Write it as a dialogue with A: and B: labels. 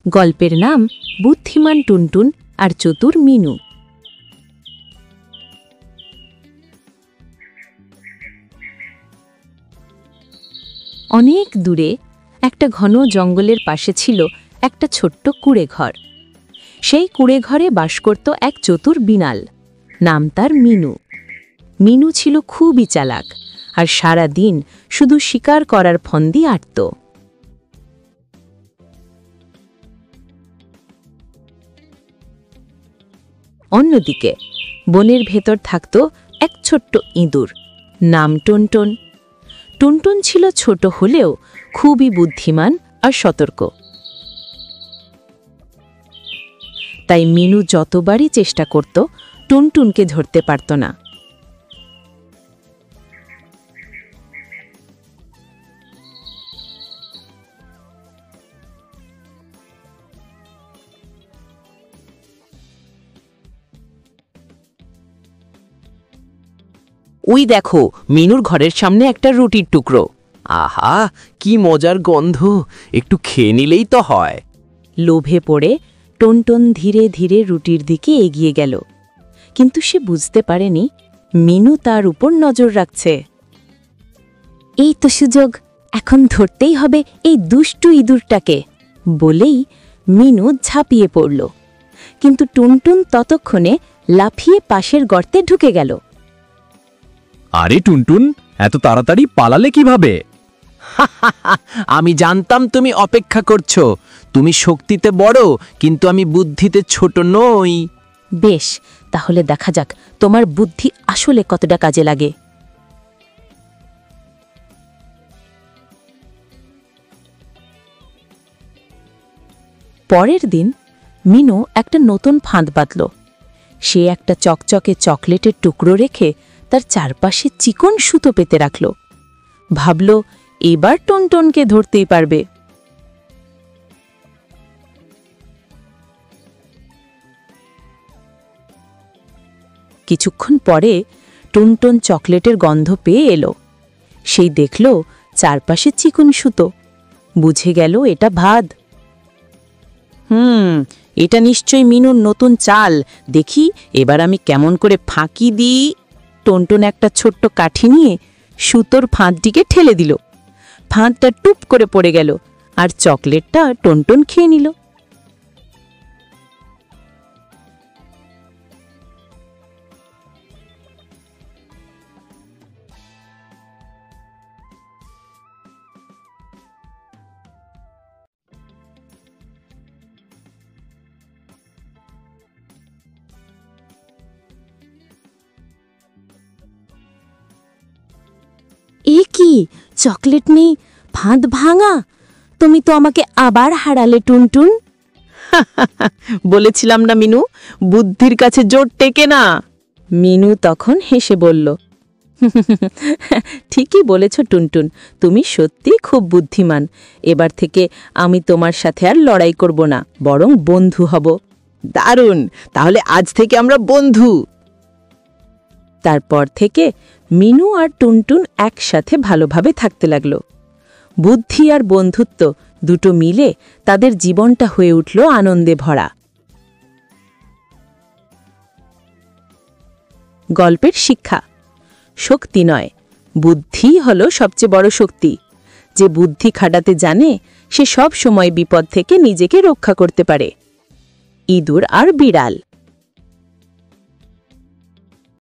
A: গল্পের নাম বুদ্ধিমান টুনটুন আর চতুর মিনু। অনেক দূরে একটা ঘন জঙ্গলের পাশে ছিল একটা ছোট্ট কুঁড়ে ঘর। সেই কুঁড়ে ঘরে বাস করত এক চতুর বিড়াল, নাম তার মিনু। মিনু ছিল খুবই চালাক আর সারা দিন শুধু শিকার করার ফন্দি আঁটত। অন্যদিকে বনের ভেতর থাকত এক ছোট্ট ইঁদুর, নাম টুনটুন। টুনটুন ছিল ছোট হলেও খুবই বুদ্ধিমান আর সতর্ক। তাই মিনু যতবারই চেষ্টা করত টুনটুনকে ধরতে পারত না।
B: ওই দেখো, মিনুর ঘরের সামনে একটা রুটির টুকরো। আহা, কি মজার গন্ধ, একটু খেয়ে নিলেই তো হয়।
A: লোভে পড়ে টুনটুন ধীরে ধীরে রুটির দিকে এগিয়ে গেল, কিন্তু সে বুঝতে পারেনি মিনু তার উপর নজর রাখছে। এই তো সুযোগ, এখন ধরতেই হবে এই দুষ্টু ইঁদুরটাকে, বলেই মিনু ঝাঁপিয়ে পড়ল। কিন্তু টুনটুন ততক্ষণে লাফিয়ে পাশের গর্তে ঢুকে গেল।
C: আরে টুনটুন, এত তাড়াতাড়ি পালালে কিভাবে?
B: আমি জানতাম তুমি অপেক্ষা করছো। তুমি শক্তিতে বড়, কিন্তু আমি বুদ্ধিতে ছোট নই।
A: বেশ, তাহলে দেখা যাক তোমার বুদ্ধি আসলে কতটা কাজে লাগে। পরের দিন মিনু একটা নতুন ফাঁদ বাঁধল। সে একটা চকচকে চকলেটের টুকরো রেখে তার চারপাশে চিকন সুতো পেতে রাখল। ভাবল এবার টুনটুনকে ধরতেই পারবে। কিছুক্ষণ পরে টুনটুন চকলেটের গন্ধ পেয়ে এলো। সেই দেখল চারপাশে চিকন সুতো, বুঝে গেল এটা ভাদ। এটা নিশ্চয়ই মিনুর নতুন চাল, দেখি এবার আমি কেমন করে ফাঁকি দিই। টুনটুন একটা ছোট্ট কাঠি নিয়ে সুতোর ফাঁদটিকে ঠেলে দিল। ফাঁদটা টুপ করে পড়ে গেল আর চকলেটটা টুনটুন খেয়ে নিল। এ কি, চকলেট নেই, ফাঁদ ভাঙা! তুমি তো আমাকে আবার হারালে টুনটুন। বলেছিলাম না মিনু, বুদ্ধির কাছে জোর টেকে না। মিনু তখন হেসে বলল, ঠিকই বলেছ টুনটুন, তুমি সত্যি খুব বুদ্ধিমান। এবার থেকে আমি তোমার সাথে আর লড়াই করব না, বরং বন্ধু হব।
B: দারুণ, তাহলে আজ থেকে আমরা বন্ধু।
A: তারপর থেকে মিনু আর টুনটুন একসাথে ভালোভাবে থাকতে লাগল। বুদ্ধি আর বন্ধুত্ব দুটো মিলে তাদের জীবনটা হয়ে উঠল আনন্দে ভরা। গল্পের শিক্ষা: শক্তি নয়, বুদ্ধি হলো সবচেয়ে বড় শক্তি। যে বুদ্ধি খাটাতে জানে সে সব সময় বিপদ থেকে নিজেকে রক্ষা করতে পারে। ইঁদুর আর বিড়াল।